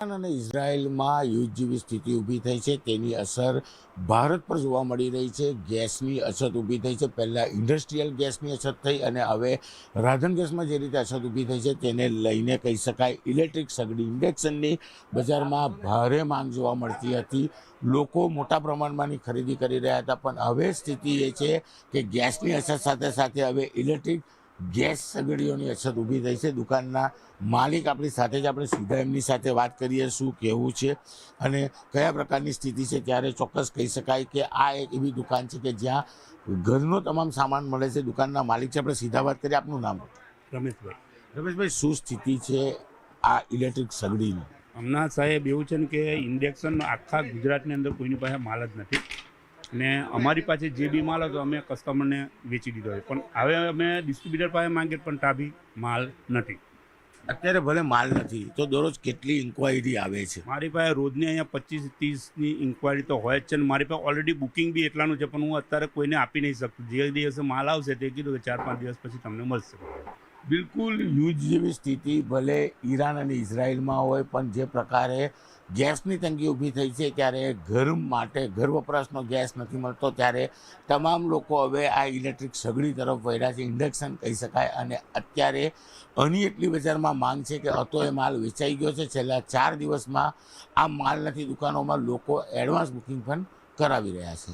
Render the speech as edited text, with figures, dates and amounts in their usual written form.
Iran અને ઇઝરાયલમાં યુદ્ધ જેવી સ્થિતિ ઊભી થઈ છે. તેની અસર ભારત પર જોવા મળી રહી છે. ગેસની અછત ઊભી થઈ છે. પહેલાં ઇન્ડસ્ટ્રીયલ ગેસની અછત થઈ અને હવે રાંધણ ગેસમાં જે રીતે અછત ઊભી થઈ છે તેને લઈને કહી શકાય ઇલેક્ટ્રિક સગડી ઇન્ડક્શનની બજારમાં ભારે માંગ જોવા મળતી હતી. લોકો મોટા પ્રમાણમાંની ખરીદી કરી રહ્યા હતા, પણ હવે સ્થિતિ એ છે કે ગેસની અછત સાથે સાથે હવે ઇલેક્ટ્રિક ગેસ સગડીઓની અછત ઊભી થઈ છે. દુકાનના માલિક આપણી સાથે જ આપણે સીધા એમની સાથે વાત કરીએ, શું કહેવું છે અને કયા પ્રકારની સ્થિતિ છે. ત્યારે ચોક્કસ કહી શકાય કે આ એક એવી દુકાન છે કે જ્યાં ઘરનો તમામ સામાન મળે છે. દુકાનના માલિક છે, આપણે સીધા વાત કરીએ. આપનું નામ? રમેશભાઈ, શું સ્થિતિ છે આ ઇલેક્ટ્રિક સગડીની? હમણાં સાહેબ એવું છે ને કે ઇન્ડક્શન આખા ગુજરાતની અંદર કોઈની પાસે માલ જ નથી ને અમારી પાસે જે બી માલ હતો અમે કસ્ટમરને વેચી દીધો છે, પણ હવે અમે ડિસ્ટ્રીબ્યુટર પાસે માંગીએ પણ ત્યાં બી માલ નથી. અત્યારે ભલે માલ નથી તો દરરોજ કેટલી ઇન્ક્વાયરી આવે છે? મારી પાસે રોજની અહીંયા 25-30ની ઇન્ક્વાયરી તો હોય જ છે ને મારી પાસે ઓલરેડી બુકિંગ બી એટલાનું છે, પણ હું અત્યારે કોઈને આપી નહીં શકતો. જે દિવસે માલ આવશે તે કીધું કે 4-5 દિવસ પછી તમને મળશે. બિલકુલ યુદ્ધ જેવી સ્થિતિ ભલે ઈરાન અને ઇઝરાયલમાં હોય, પણ જે પ્રકારે ગેસની તંગી ઊભી થઈ છે ત્યારે ઘર વપરાશનો ગેસ નથી મળતો, ત્યારે તમામ લોકો હવે આ ઇલેક્ટ્રિક સગડી તરફ વળ્યા છે. ઇન્ડક્શન કહી શકાય. અને અત્યારે આની એટલી બજારમાં માંગ છે કે હતો એ માલ વેચાઈ ગયો છે. છેલ્લા 4 દિવસમાં આ માલ નથી. દુકાનોમાં લોકો એડવાન્સ બુકિંગ પણ કરાવી રહ્યા છે.